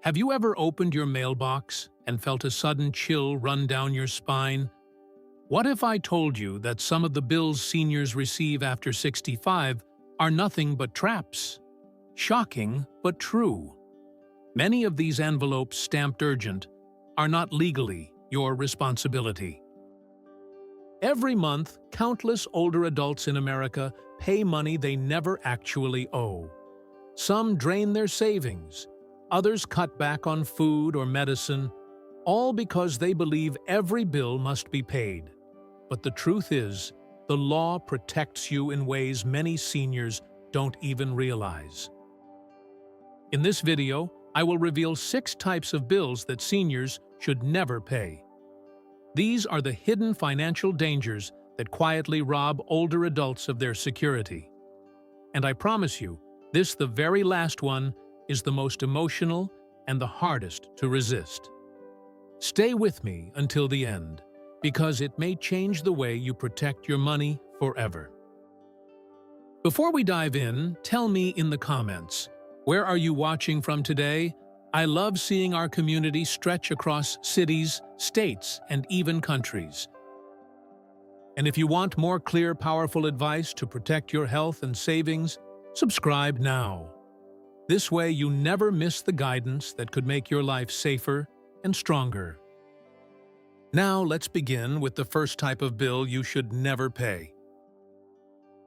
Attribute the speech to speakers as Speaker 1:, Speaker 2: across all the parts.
Speaker 1: Have you ever opened your mailbox and felt a sudden chill run down your spine? What if I told you that some of the bills seniors receive after 65 are nothing but traps? Shocking, but true. Many of these envelopes stamped urgent are not legally your responsibility. Every month, countless older adults in America pay money they never actually owe. Some drain their savings, others cut back on food or medicine, all because they believe every bill must be paid. But the truth is, the law protects you in ways many seniors don't even realize. In this video, I will reveal 6 types of bills that seniors should never pay. These are the hidden financial dangers that quietly rob older adults of their security. And I promise you, the very last one, is the most emotional and the hardest to resist. Stay with me until the end, because it may change the way you protect your money forever. Before we dive in, tell me in the comments, where are you watching from today? I love seeing our community stretch across cities, states, and even countries. And if you want more clear, powerful advice to protect your health and savings, subscribe now. This way you never miss the guidance that could make your life safer and stronger. Now let's begin with the first type of bill you should never pay.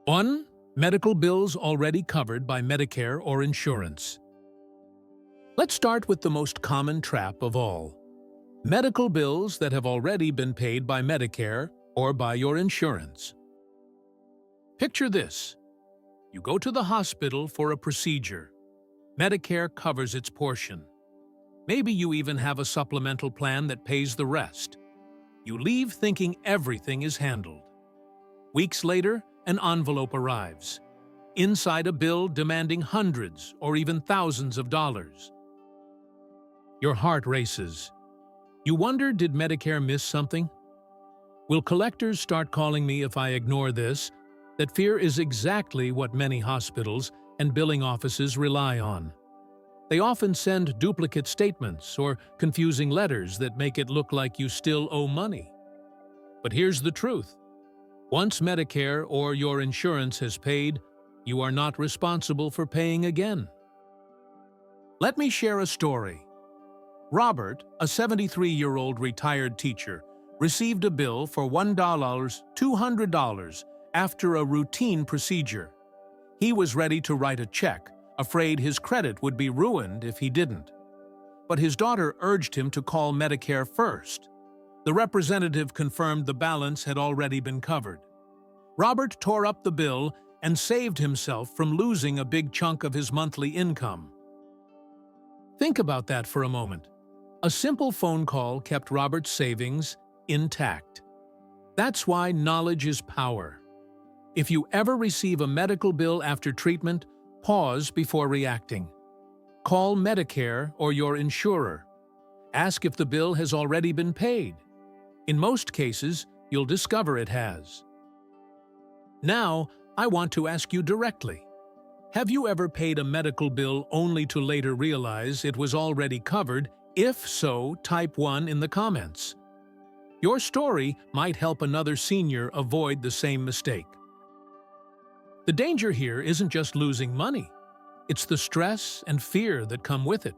Speaker 1: 1. Medical bills already covered by Medicare or insurance. Let's start with the most common trap of all. Medical bills that have already been paid by Medicare or by your insurance. Picture this. You go to the hospital for a procedure. Medicare covers its portion. Maybe you even have a supplemental plan that pays the rest. You leave thinking everything is handled. Weeks later, an envelope arrives. Inside a bill demanding hundreds or even thousands of dollars. Your heart races. You wonder, did Medicare miss something? Will collectors start calling me if I ignore this? That fear is exactly what many hospitals and billing offices rely on. They often send duplicate statements or confusing letters that make it look like you still owe money. But here's the truth. Once Medicare or your insurance has paid, you are not responsible for paying again. Let me share a story. Robert, a 73-year-old retired teacher, received a bill for $200 after a routine procedure. He was ready to write a check, afraid his credit would be ruined if he didn't. But his daughter urged him to call Medicare first. The representative confirmed the balance had already been covered. Robert tore up the bill and saved himself from losing a big chunk of his monthly income. Think about that for a moment. A simple phone call kept Robert's savings intact. That's why knowledge is power. If you ever receive a medical bill after treatment, pause before reacting. Call Medicare or your insurer. Ask if the bill has already been paid. In most cases, you'll discover it has. Now, I want to ask you directly. Have you ever paid a medical bill only to later realize it was already covered? If so, type 1 in the comments. Your story might help another senior avoid the same mistake. The danger here isn't just losing money. It's the stress and fear that come with it.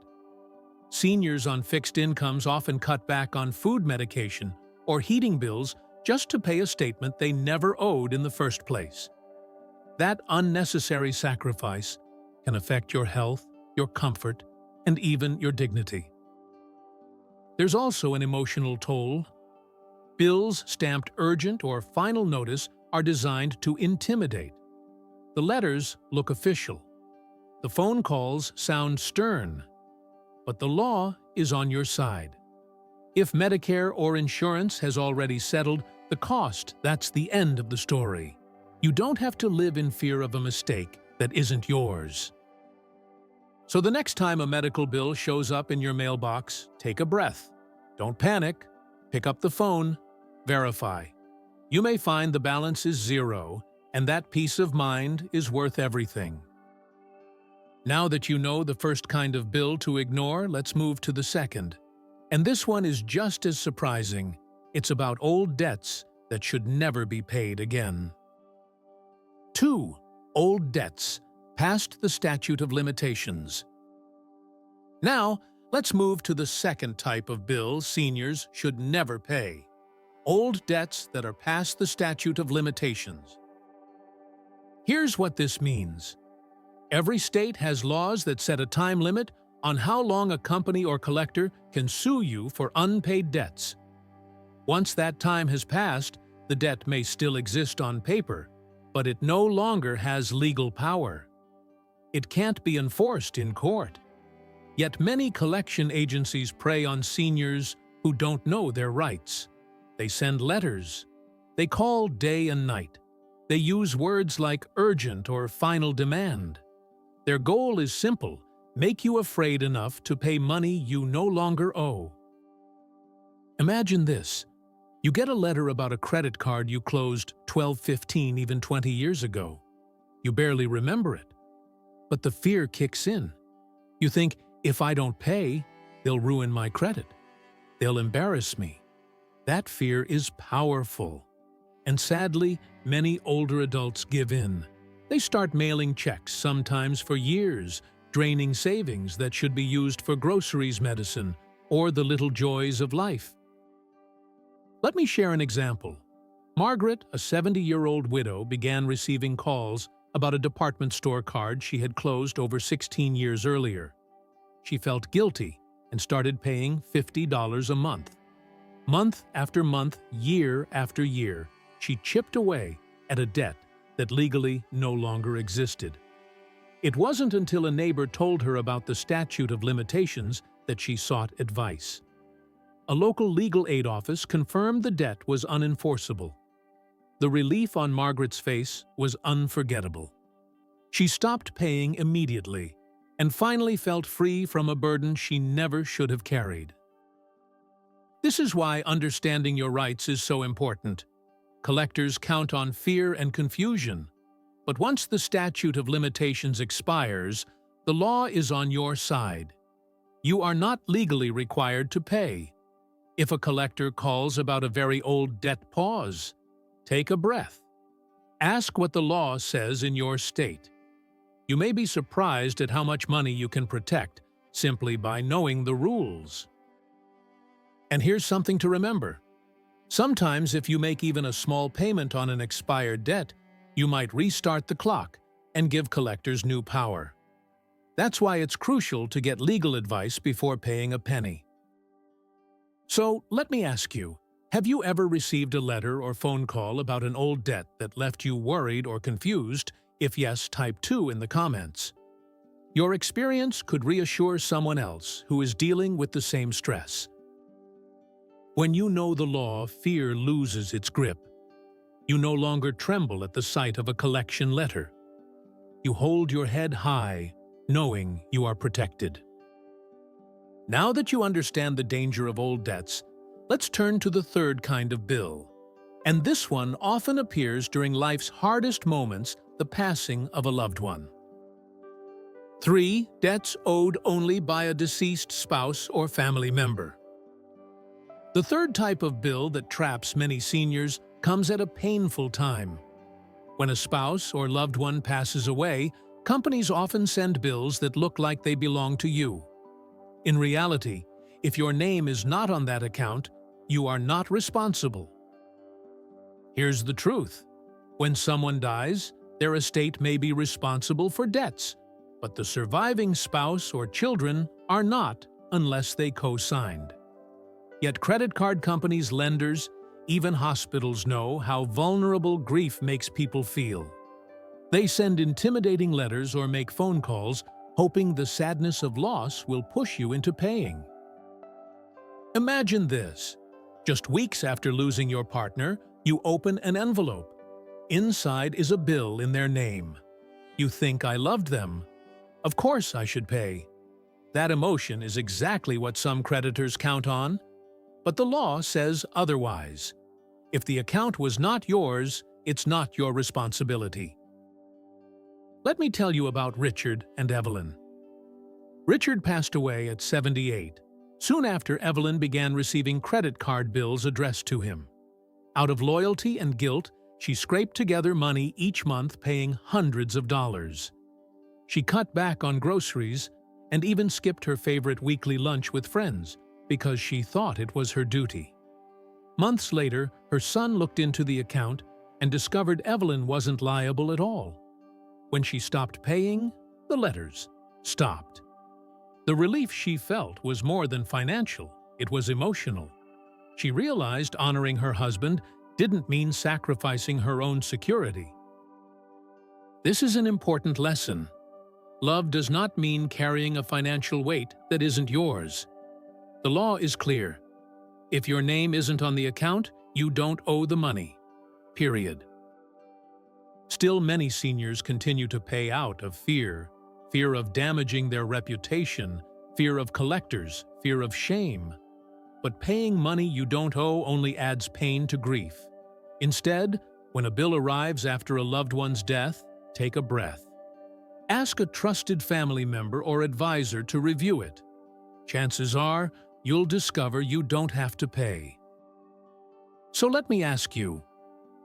Speaker 1: Seniors on fixed incomes often cut back on food medication or heating bills just to pay a statement they never owed in the first place. That unnecessary sacrifice can affect your health, your comfort, and even your dignity. There's also an emotional toll. Bills stamped urgent or final notice are designed to intimidate. The letters look official. The phone calls sound stern. But the law is on your side. If Medicare or insurance has already settled the cost, that's the end of the story. You don't have to live in fear of a mistake that isn't yours. So the next time a medical bill shows up in your mailbox, take a breath. Don't panic. Pick up the phone. Verify. You may find the balance is zero, and that peace of mind is worth everything. Now that you know the first kind of bill to ignore, let's move to the second. And this one is just as surprising. It's about old debts that should never be paid again. 2. Old debts, past the statute of limitations. Now, let's move to the second type of bill seniors should never pay. Old debts that are past the statute of limitations. Here's what this means. Every state has laws that set a time limit on how long a company or collector can sue you for unpaid debts. Once that time has passed, the debt may still exist on paper, but it no longer has legal power. It can't be enforced in court. Yet many collection agencies prey on seniors who don't know their rights. They send letters. They call day and night. They use words like urgent or final demand. Their goal is simple: make you afraid enough to pay money you no longer owe. Imagine this. You get a letter about a credit card you closed 12, 15, even 20 years ago. You barely remember it. But the fear kicks in. You think, if I don't pay, they'll ruin my credit. They'll embarrass me. That fear is powerful. And sadly, many older adults give in. They start mailing checks, sometimes for years, draining savings that should be used for groceries, medicine, or the little joys of life. Let me share an example. Margaret, a 70-year-old widow, began receiving calls about a department store card she had closed over 16 years earlier. She felt guilty and started paying $50 a month. Month after month, year after year, she chipped away at a debt that legally no longer existed. It wasn't until a neighbor told her about the statute of limitations that she sought advice. A local legal aid office confirmed the debt was unenforceable. The relief on Margaret's face was unforgettable. She stopped paying immediately and finally felt free from a burden she never should have carried. This is why understanding your rights is so important. Collectors count on fear and confusion, but once the statute of limitations expires, the law is on your side. You are not legally required to pay. If a collector calls about a very old debt, pause. Take a breath. Ask what the law says in your state. You may be surprised at how much money you can protect simply by knowing the rules. And here's something to remember. Sometimes if you make even a small payment on an expired debt, you might restart the clock and give collectors new power. That's why it's crucial to get legal advice before paying a penny. So, let me ask you, have you ever received a letter or phone call about an old debt that left you worried or confused? If yes, type 2 in the comments. Your experience could reassure someone else who is dealing with the same stress. When you know the law, fear loses its grip. You no longer tremble at the sight of a collection letter. You hold your head high, knowing you are protected. Now that you understand the danger of old debts, let's turn to the third kind of bill. And this one often appears during life's hardest moments, the passing of a loved one. 3. Debts owed only by a deceased spouse or family member. The third type of bill that traps many seniors comes at a painful time. When a spouse or loved one passes away, companies often send bills that look like they belong to you. In reality, if your name is not on that account, you are not responsible. Here's the truth. When someone dies, their estate may be responsible for debts, but the surviving spouse or children are not unless they co-signed. Yet credit card companies, lenders, even hospitals know how vulnerable grief makes people feel. They send intimidating letters or make phone calls, hoping the sadness of loss will push you into paying. Imagine this. Just weeks after losing your partner, you open an envelope. Inside is a bill in their name. You think, I loved them. Of course I should pay. That emotion is exactly what some creditors count on. But the law says otherwise. If the account was not yours, it's not your responsibility. Let me tell you about Richard and Evelyn. Richard passed away at 78, soon after Evelyn began receiving credit card bills addressed to him. Out of loyalty and guilt, she scraped together money each month, paying hundreds of dollars. She cut back on groceries and even skipped her favorite weekly lunch with friends because she thought it was her duty. Months later, her son looked into the account and discovered Evelyn wasn't liable at all. When she stopped paying, the letters stopped. The relief she felt was more than financial, it was emotional. She realized honoring her husband didn't mean sacrificing her own security. This is an important lesson. Love does not mean carrying a financial weight that isn't yours. The law is clear. If your name isn't on the account, you don't owe the money. Period. Still, many seniors continue to pay out of fear of damaging their reputation, fear of collectors, fear of shame. But paying money you don't owe only adds pain to grief. Instead, when a bill arrives after a loved one's death, take a breath. Ask a trusted family member or advisor to review it. Chances are, you'll discover you don't have to pay. So let me ask you,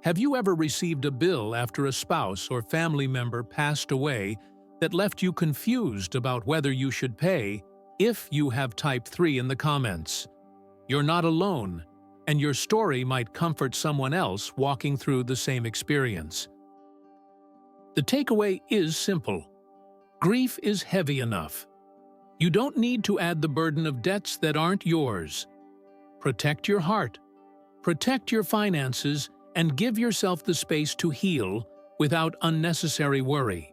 Speaker 1: have you ever received a bill after a spouse or family member passed away that left you confused about whether you should pay? If you have, type 3 in the comments. You're not alone, and your story might comfort someone else walking through the same experience. The takeaway is simple. Grief is heavy enough. You don't need to add the burden of debts that aren't yours. Protect your heart, protect your finances, and give yourself the space to heal without unnecessary worry.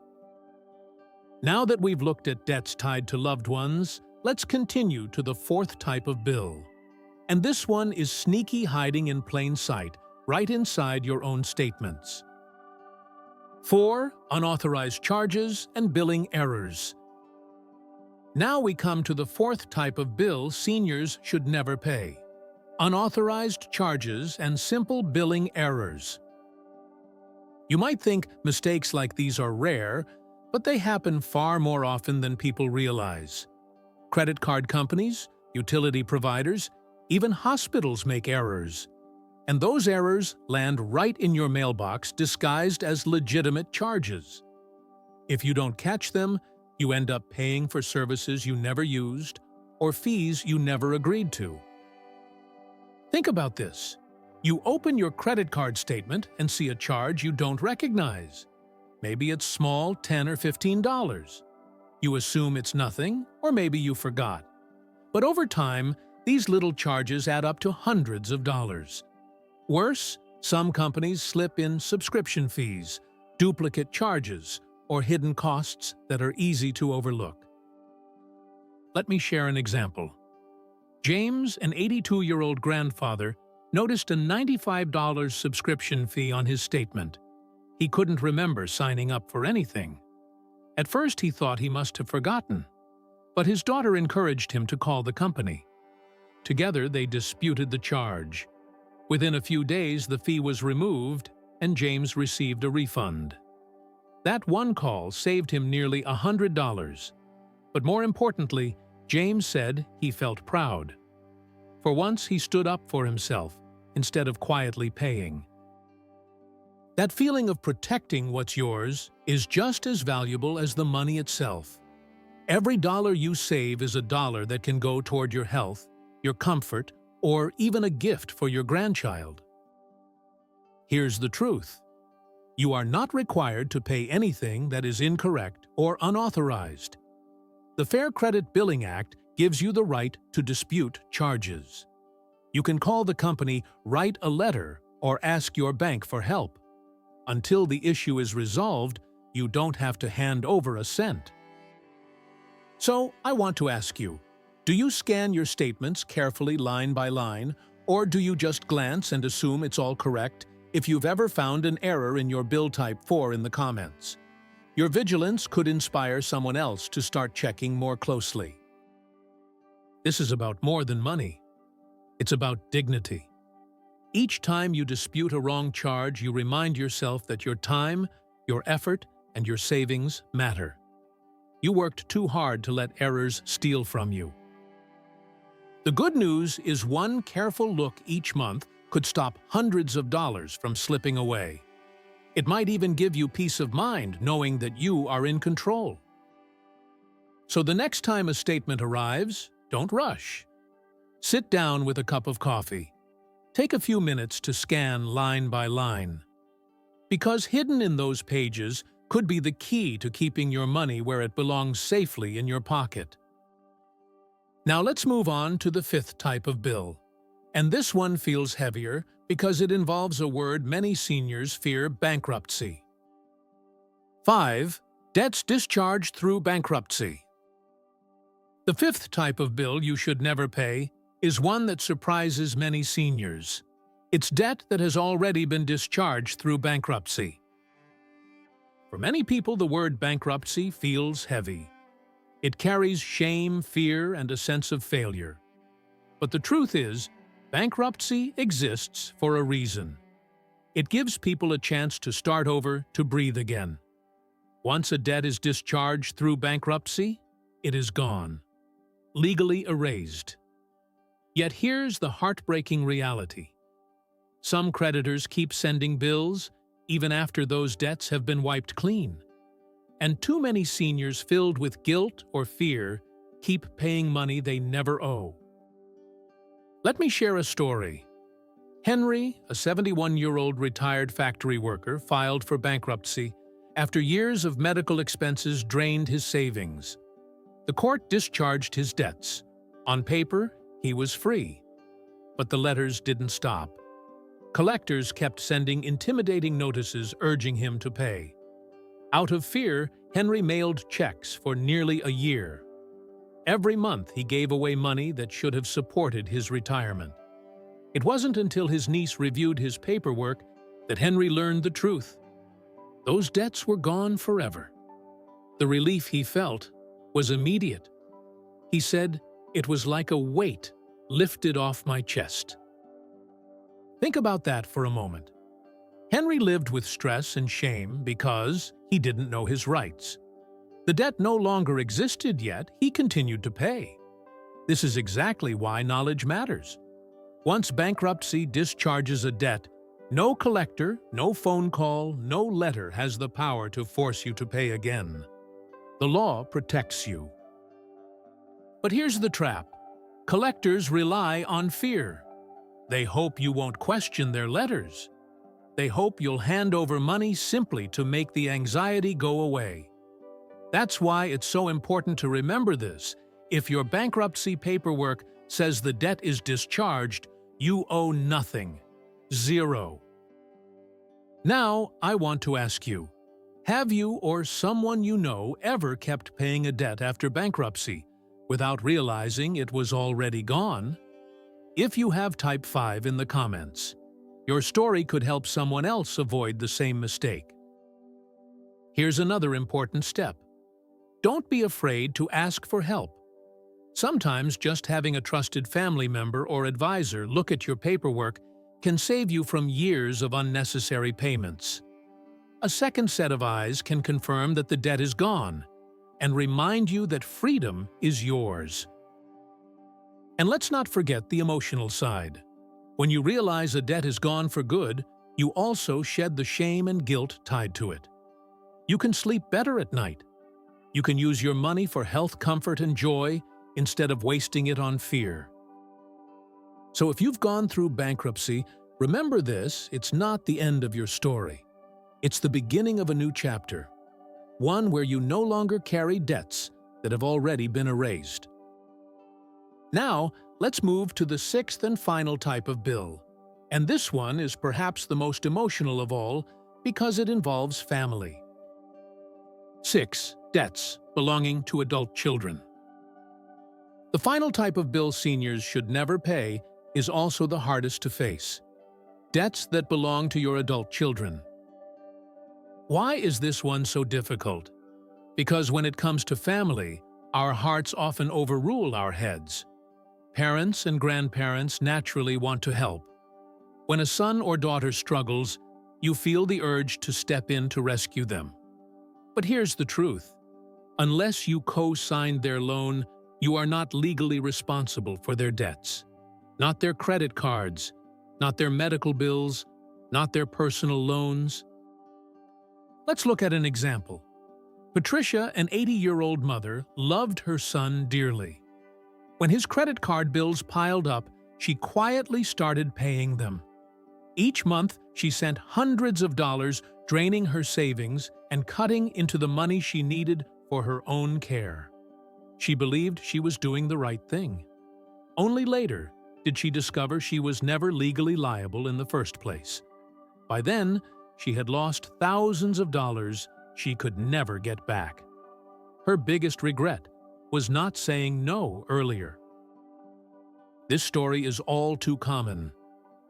Speaker 1: Now that we've looked at debts tied to loved ones, let's continue to the fourth type of bill. And this one is sneaky, hiding in plain sight, right inside your own statements. 4. Unauthorized charges and billing errors. Now we come to the fourth type of bill seniors should never pay: unauthorized charges and simple billing errors. You might think mistakes like these are rare, but they happen far more often than people realize. Credit card companies, utility providers, even hospitals make errors. And those errors land right in your mailbox disguised as legitimate charges. If you don't catch them, you end up paying for services you never used or fees you never agreed to. Think about this. You open your credit card statement and see a charge you don't recognize. Maybe it's small, $10 or $15. You assume it's nothing, or maybe you forgot. But over time, these little charges add up to hundreds of dollars. Worse, some companies slip in subscription fees, duplicate charges, or hidden costs that are easy to overlook. Let me share an example. James, an 82-year-old grandfather, noticed a $95 subscription fee on his statement. He couldn't remember signing up for anything. At first he thought he must have forgotten, but his daughter encouraged him to call the company. Together they disputed the charge. Within a few days the fee was removed and James received a refund. That one call saved him nearly $100. But more importantly, James said he felt proud. For once he stood up for himself instead of quietly paying. That feeling of protecting what's yours is just as valuable as the money itself. Every dollar you save is a dollar that can go toward your health, your comfort, or even a gift for your grandchild. Here's the truth. You are not required to pay anything that is incorrect or unauthorized. The Fair Credit Billing Act gives you the right to dispute charges. You can call the company, write a letter, or ask your bank for help. Until the issue is resolved, you don't have to hand over a cent. So, I want to ask you, do you scan your statements carefully line by line, or do you just glance and assume it's all correct? If you've ever found an error in your bill type 4 in the comments, your vigilance could inspire someone else to start checking more closely. This is about more than money. It's about dignity. Each time you dispute a wrong charge, you remind yourself that your time, your effort, and your savings matter. You worked too hard to let errors steal from you. The good news is one careful look each month could stop hundreds of dollars from slipping away. It might even give you peace of mind knowing that you are in control. So the next time a statement arrives, don't rush. Sit down with a cup of coffee. Take a few minutes to scan line by line. Because hidden in those pages could be the key to keeping your money where it belongs safely in your pocket. Now let's move on to the fifth type of bill. And this one feels heavier because it involves a word many seniors fear: bankruptcy. 5. Debts discharged through bankruptcy. The fifth type of bill you should never pay is one that surprises many seniors. It's debt that has already been discharged through bankruptcy. For many people, the word bankruptcy feels heavy. It carries shame, fear, and a sense of failure. But the truth is, bankruptcy exists for a reason. It gives people a chance to start over, to breathe again. Once a debt is discharged through bankruptcy, it is gone, legally erased. Yet here's the heartbreaking reality. Some creditors keep sending bills even after those debts have been wiped clean. And too many seniors filled with guilt or fear keep paying money they never owe. Let me share a story. Henry, a 71-year-old retired factory worker, filed for bankruptcy after years of medical expenses drained his savings. The court discharged his debts. On paper, he was free. But the letters didn't stop. Collectors kept sending intimidating notices urging him to pay. Out of fear, Henry mailed checks for nearly a year. Every month he gave away money that should have supported his retirement. It wasn't until his niece reviewed his paperwork that Henry learned the truth. Those debts were gone forever. The relief he felt was immediate. He said, "It was like a weight lifted off my chest." Think about that for a moment. Henry lived with stress and shame because he didn't know his rights. The debt no longer existed, yet he continued to pay. This is exactly why knowledge matters. Once bankruptcy discharges a debt, no collector, no phone call, no letter has the power to force you to pay again. The law protects you. But here's the trap. Collectors rely on fear. They hope you won't question their letters. They hope you'll hand over money simply to make the anxiety go away. That's why it's so important to remember this. If your bankruptcy paperwork says the debt is discharged, you owe nothing. Zero. Now, I want to ask you, have you or someone you know ever kept paying a debt after bankruptcy without realizing it was already gone? If you have type 5 in the comments, your story could help someone else avoid the same mistake. Here's another important step. Don't be afraid to ask for help. Sometimes just having a trusted family member or advisor look at your paperwork can save you from years of unnecessary payments. A second set of eyes can confirm that the debt is gone and remind you that freedom is yours. And let's not forget the emotional side. When you realize a debt is gone for good, you also shed the shame and guilt tied to it. You can sleep better at night. You can use your money for health, comfort, and joy instead of wasting it on fear. So if you've gone through bankruptcy, remember this: it's not the end of your story. It's the beginning of a new chapter, one where you no longer carry debts that have already been erased. Now, let's move to the sixth and final type of bill. And this one is perhaps the most emotional of all because it involves family. 6. Debts belonging to adult children. The final type of bill seniors should never pay is also the hardest to face. Debts that belong to your adult children. Why is this one so difficult? Because when it comes to family, our hearts often overrule our heads. Parents and grandparents naturally want to help. When a son or daughter struggles, you feel the urge to step in to rescue them. But here's the truth. Unless you co-signed their loan, you are not legally responsible for their debts. Not their credit cards, not their medical bills, not their personal loans. Let's look at an example. Patricia, an 80-year-old mother, loved her son dearly. When his credit card bills piled up, she quietly started paying them. Each month, she sent hundreds of dollars, draining her savings and cutting into the money she needed for her own care. She believed she was doing the right thing. Only later did she discover she was never legally liable in the first place. By then, she had lost thousands of dollars she could never get back. Her biggest regret was not saying no earlier. This story is all too common.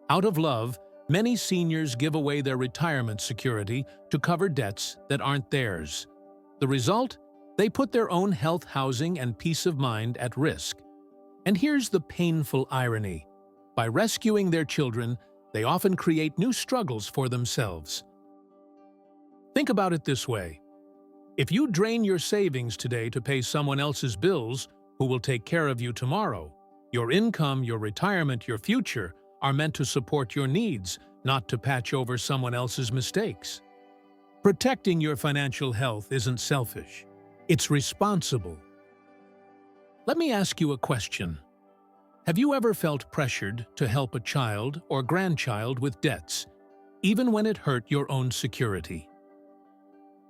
Speaker 1: Out of love, many seniors give away their retirement security to cover debts that aren't theirs. The result? They put their own health, housing, and peace of mind at risk. And here's the painful irony. By rescuing their children, they often create new struggles for themselves. Think about it this way. If you drain your savings today to pay someone else's bills who will take care of you tomorrow, your income, your retirement, your future are meant to support your needs, not to patch over someone else's mistakes. Protecting your financial health isn't selfish. It's responsible. Let me ask you a question. Have you ever felt pressured to help a child or grandchild with debts, even when it hurt your own security?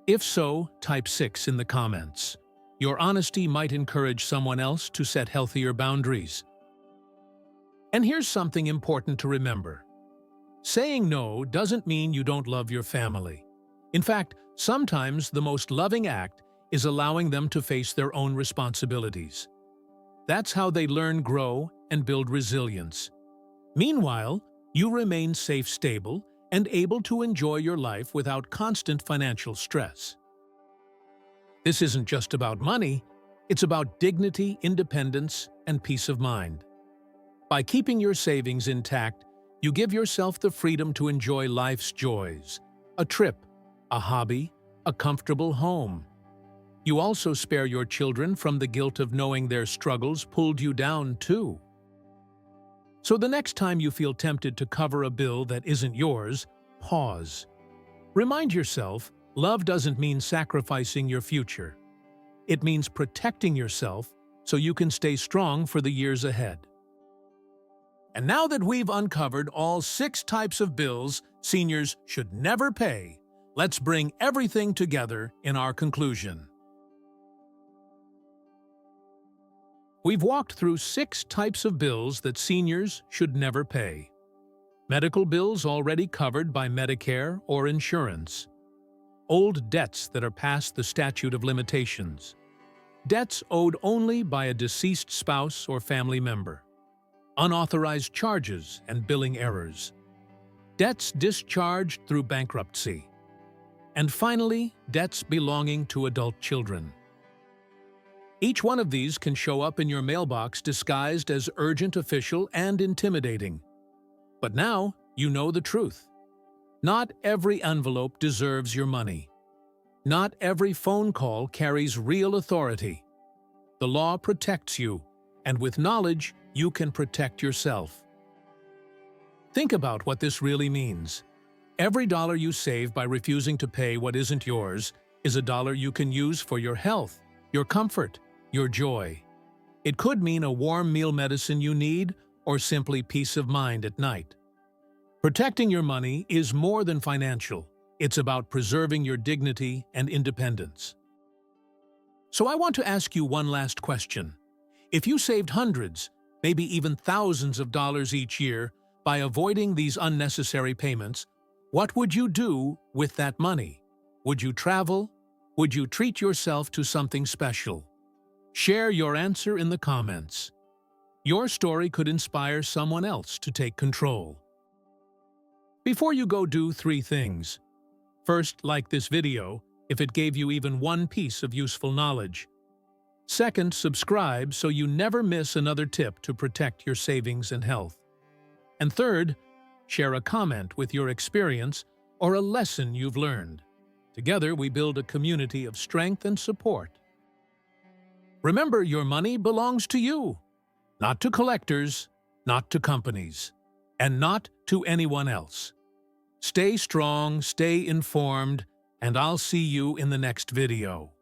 Speaker 1: If so, type 6 in the comments. Your honesty might encourage someone else to set healthier boundaries. And here's something important to remember. Saying no doesn't mean you don't love your family. In fact, sometimes the most loving act is allowing them to face their own responsibilities. That's how they learn, grow, and build resilience. Meanwhile, you remain safe, stable, and able to enjoy your life without constant financial stress. This isn't just about money, it's about dignity, independence, and peace of mind. By keeping your savings intact, you give yourself the freedom to enjoy life's joys, a trip, a hobby, a comfortable home. You also spare your children from the guilt of knowing their struggles pulled you down too. So the next time you feel tempted to cover a bill that isn't yours, pause. Remind yourself, love doesn't mean sacrificing your future. It means protecting yourself so you can stay strong for the years ahead. And now that we've uncovered all 6 types of bills seniors should never pay, let's bring everything together in our conclusion. We've walked through 6 types of bills that seniors should never pay. Medical bills already covered by Medicare or insurance. Old debts that are past the statute of limitations. Debts owed only by a deceased spouse or family member. Unauthorized charges and billing errors. Debts discharged through bankruptcy. And finally, debts belonging to adult children. Each one of these can show up in your mailbox disguised as urgent, official, and intimidating. But now, you know the truth. Not every envelope deserves your money. Not every phone call carries real authority. The law protects you, and with knowledge, you can protect yourself. Think about what this really means. Every dollar you save by refusing to pay what isn't yours is a dollar you can use for your health, your comfort, your joy. It could mean a warm meal medicine you need or simply peace of mind at night. Protecting your money is more than financial. It's about preserving your dignity and independence. So I want to ask you one last question. If you saved hundreds, maybe even thousands of dollars each year by avoiding these unnecessary payments, what would you do with that money? Would you travel? Would you treat yourself to something special? Share your answer in the comments. Your story could inspire someone else to take control. Before you go, do 3 things. First, like this video if it gave you even one piece of useful knowledge. Second, subscribe so you never miss another tip to protect your savings and health. And third, share a comment with your experience or a lesson you've learned. Together, we build a community of strength and support. Remember, your money belongs to you, not to collectors, not to companies, and not to anyone else. Stay strong, stay informed, and I'll see you in the next video.